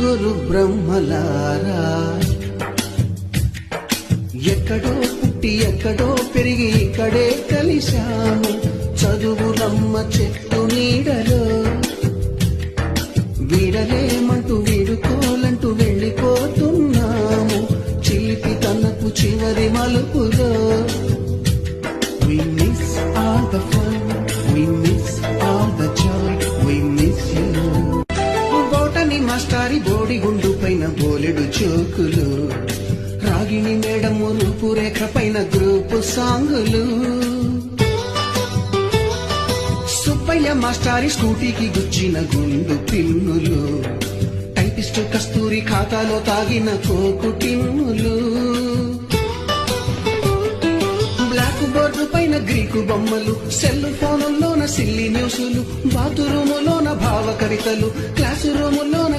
గురు బ్రహ్మలారా, ఎక్కడో పుట్టి ఎక్కడో పెరిగి ఇక్కడే కలిశాము. చదువులమ్మ చెట్టు నీడలో వీడలేమంటూ వీడుకోలంటూ వెళ్ళిపోతున్నాము. చిలిపి తనకు చివరి మలుపులో We miss all the fun, we miss all the joy, we miss you. బోటని మాస్టారి బోడిగుండు పైన బోలెడు చోకులు, రాగిణి మేడము రూపురేఖ పైన గ్రూపు సాంగులు, సుబ్బయ్య మాస్టారి స్కూటీకి గుచ్చిన గుండు పిన్నులు, టైపిస్టు కస్తూరి ఖాతాలో తాగిన కోకు టిన్నులు, బ్లాక్ బోర్డు పైన గ్రీకు బొమ్మలు, సెల్ ఫోనుల్లోన సిల్లి న్యూసులు, బాతురూములోన భావ కవితలు, క్లాసు రూములోన